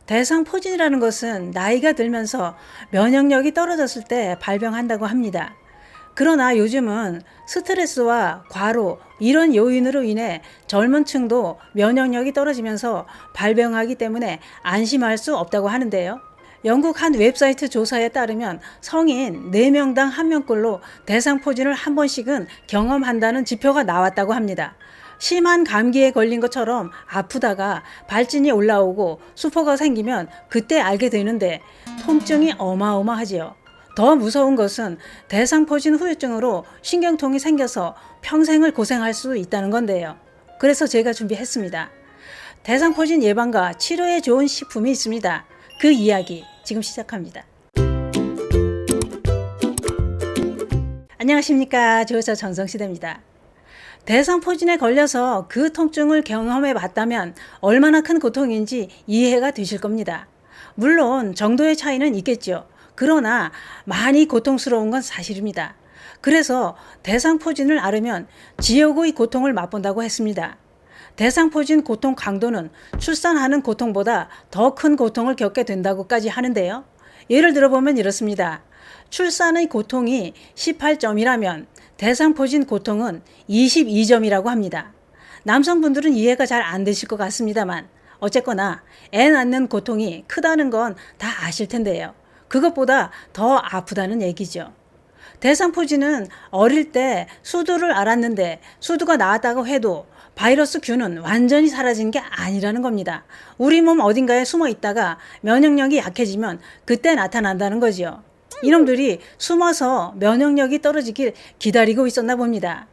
대상포진이라는 것은 나이가 들면서 면역력이 떨어졌을 때 발병한다고 합니다. 그러나 요즘은 스트레스와 과로 이런 요인으로 인해 젊은 층도 면역력이 떨어지면서 발병하기 때문에 안심할 수 없다고 하는데요. 영국 한 웹사이트 조사에 따르면 성인 4명당 1명꼴로 대상포진을 한 번씩은 경험한다는 지표가 나왔다고 합니다. 심한 감기에 걸린 것처럼 아프다가 발진이 올라오고 수포가 생기면 그때 알게 되는데 통증이 어마어마하지요. 더 무서운 것은 대상포진 후유증으로 신경통이 생겨서 평생을 고생할 수 있다는 건데요. 그래서 제가 준비했습니다. 대상포진 예방과 치료에 좋은 식품이 있습니다. 그 이야기 지금 시작합니다. 안녕하십니까. 조여사 정성시대입니다. 대상포진에 걸려서 그 통증을 경험해 봤다면 얼마나 큰 고통인지 이해가 되실 겁니다. 물론 정도의 차이는 있겠죠. 그러나 많이 고통스러운 건 사실입니다. 그래서 대상포진을 앓으면 지옥의 고통을 맛본다고 했습니다. 대상포진 고통 강도는 출산하는 고통보다 더 큰 고통을 겪게 된다고까지 하는데요. 예를 들어보면 이렇습니다. 출산의 고통이 18점이라면 대상포진 고통은 22점이라고 합니다. 남성분들은 이해가 잘 안 되실 것 같습니다만 어쨌거나 애 낳는 고통이 크다는 건 다 아실 텐데요. 그것보다 더 아프다는 얘기죠. 대상포진은 어릴 때 수두를 앓았는데 수두가 나았다고 해도 바이러스 균은 완전히 사라진 게 아니라는 겁니다. 우리 몸 어딘가에 숨어 있다가 면역력이 약해지면 그때 나타난다는 거죠. 이놈들이 숨어서 면역력이 떨어지길 기다리고 있었나 봅니다.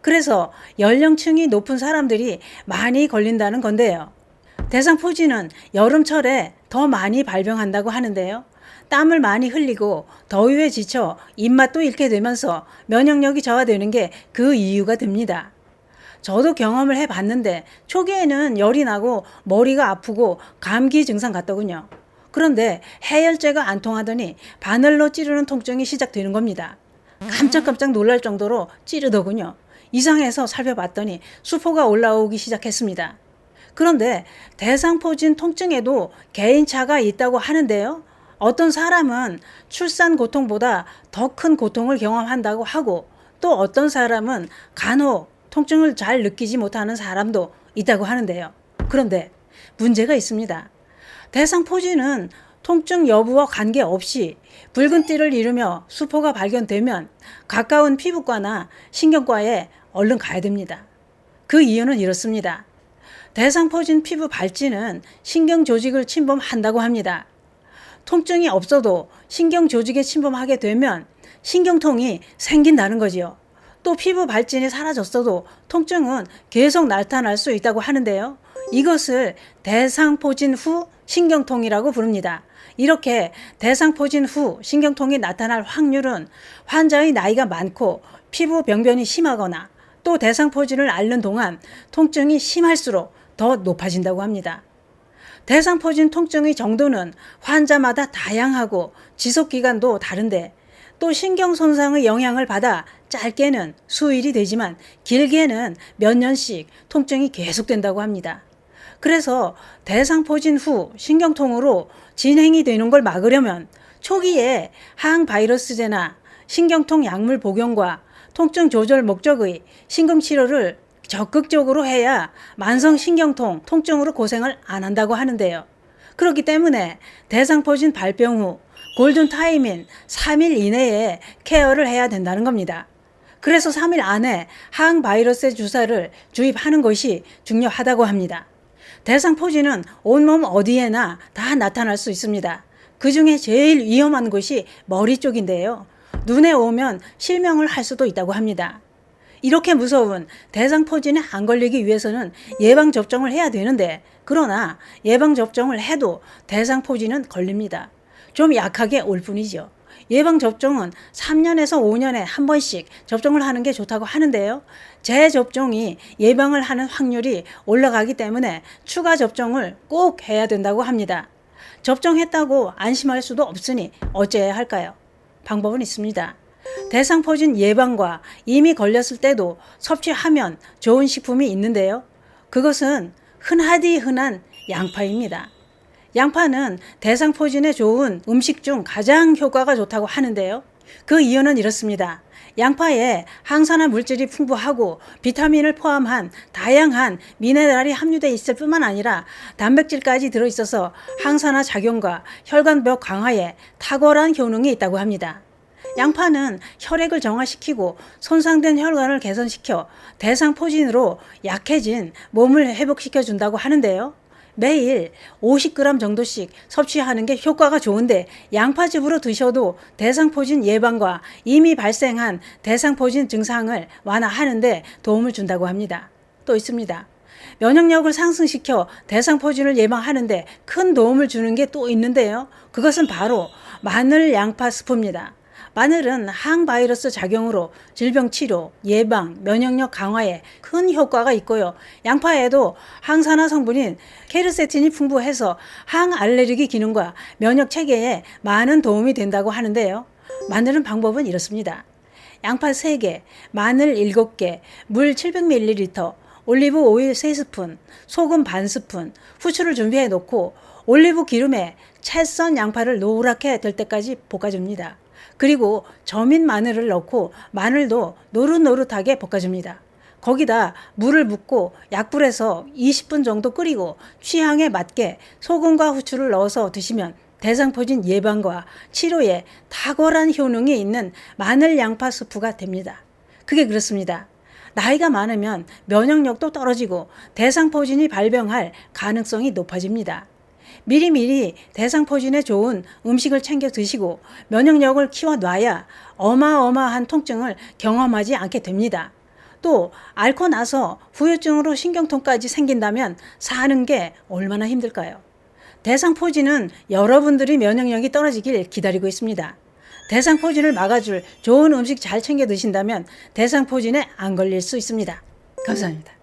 그래서 연령층이 높은 사람들이 많이 걸린다는 건데요. 대상포진은 여름철에 더 많이 발병한다고 하는데요. 땀을 많이 흘리고 더위에 지쳐 입맛도 잃게 되면서 면역력이 저하되는 게 그 이유가 됩니다. 저도 경험을 해봤는데 초기에는 열이 나고 머리가 아프고 감기 증상 같더군요. 그런데 해열제가 안 통하더니 바늘로 찌르는 통증이 시작되는 겁니다. 깜짝깜짝 놀랄 정도로 찌르더군요. 이상해서 살펴봤더니 수포가 올라오기 시작했습니다. 그런데 대상포진 통증에도 개인차가 있다고 하는데요. 어떤 사람은 출산 고통보다 더 큰 고통을 경험한다고 하고 또 어떤 사람은 간혹 통증을 잘 느끼지 못하는 사람도 있다고 하는데요. 그런데 문제가 있습니다. 대상포진은 통증 여부와 관계없이 붉은 띠를 이루며 수포가 발견되면 가까운 피부과나 신경과에 얼른 가야 됩니다. 그 이유는 이렇습니다. 대상포진 피부 발진은 신경 조직을 침범한다고 합니다. 통증이 없어도 신경 조직에 침범하게 되면 신경통이 생긴다는 거지요. 또 피부 발진이 사라졌어도 통증은 계속 나타날 수 있다고 하는데요. 이것을 대상포진 후 신경통이라고 부릅니다. 이렇게 대상포진 후 신경통이 나타날 확률은 환자의 나이가 많고 피부 병변이 심하거나 또 대상포진을 앓는 동안 통증이 심할수록 더 높아진다고 합니다. 대상포진 통증의 정도는 환자마다 다양하고 지속기간도 다른데 또 신경 손상의 영향을 받아 짧게는 수일이 되지만 길게는 몇 년씩 통증이 계속된다고 합니다. 그래서 대상포진 후 신경통으로 진행이 되는 걸 막으려면 초기에 항바이러스제나 신경통 약물 복용과 통증 조절 목적의 신경치료를 적극적으로 해야 만성신경통, 통증으로 고생을 안 한다고 하는데요. 그렇기 때문에 대상포진 발병 후 골든타임인 3일 이내에 케어를 해야 된다는 겁니다. 그래서 3일 안에 항바이러스 주사를 주입하는 것이 중요하다고 합니다. 대상포진은 온몸 어디에나 다 나타날 수 있습니다. 그 중에 제일 위험한 곳이 머리 쪽인데요. 눈에 오면 실명을 할 수도 있다고 합니다. 이렇게 무서운 대상포진에 안 걸리기 위해서는 예방접종을 해야 되는데 그러나 예방접종을 해도 대상포진은 걸립니다. 좀 약하게 올 뿐이죠. 예방접종은 3년에서 5년에 한 번씩 접종을 하는 게 좋다고 하는데요. 재접종이 예방을 하는 확률이 올라가기 때문에 추가 접종을 꼭 해야 된다고 합니다. 접종했다고 안심할 수도 없으니 어째야 할까요? 방법은 있습니다. 대상포진 예방과 이미 걸렸을 때도 섭취하면 좋은 식품이 있는데요. 그것은 흔하디 흔한 양파입니다. 양파는 대상포진에 좋은 음식 중 가장 효과가 좋다고 하는데요. 그 이유는 이렇습니다. 양파에 항산화 물질이 풍부하고 비타민을 포함한 다양한 미네랄이 함유되어 있을 뿐만 아니라 단백질까지 들어있어서 항산화 작용과 혈관벽 강화에 탁월한 효능이 있다고 합니다. 양파는 혈액을 정화시키고 손상된 혈관을 개선시켜 대상포진으로 약해진 몸을 회복시켜 준다고 하는데요. 매일 50g 정도씩 섭취하는 게 효과가 좋은데 양파즙으로 드셔도 대상포진 예방과 이미 발생한 대상포진 증상을 완화하는 데 도움을 준다고 합니다. 또 있습니다. 면역력을 상승시켜 대상포진을 예방하는 데 큰 도움을 주는 게 또 있는데요. 그것은 바로 마늘 양파 스프입니다. 마늘은 항바이러스 작용으로 질병 치료, 예방, 면역력 강화에 큰 효과가 있고요. 양파에도 항산화 성분인 케르세틴이 풍부해서 항알레르기 기능과 면역 체계에 많은 도움이 된다고 하는데요. 만드는 방법은 이렇습니다. 양파 3개, 마늘 7개, 물 700ml, 올리브 오일 3스푼, 소금 반 스푼, 후추를 준비해 놓고 올리브 기름에 채 썬 양파를 노랗게 될 때까지 볶아줍니다. 그리고 저민 마늘을 넣고 마늘도 노릇노릇하게 볶아줍니다. 거기다 물을 붓고 약불에서 20분 정도 끓이고 취향에 맞게 소금과 후추를 넣어서 드시면 대상포진 예방과 치료에 탁월한 효능이 있는 마늘 양파 수프가 됩니다. 그게 그렇습니다. 나이가 많으면 면역력도 떨어지고 대상포진이 발병할 가능성이 높아집니다. 미리미리 대상포진에 좋은 음식을 챙겨 드시고 면역력을 키워놔야 어마어마한 통증을 경험하지 않게 됩니다. 또 앓고 나서 후유증으로 신경통까지 생긴다면 사는 게 얼마나 힘들까요? 대상포진은 여러분들이 면역력이 떨어지길 기다리고 있습니다. 대상포진을 막아줄 좋은 음식 잘 챙겨 드신다면 대상포진에 안 걸릴 수 있습니다. 감사합니다.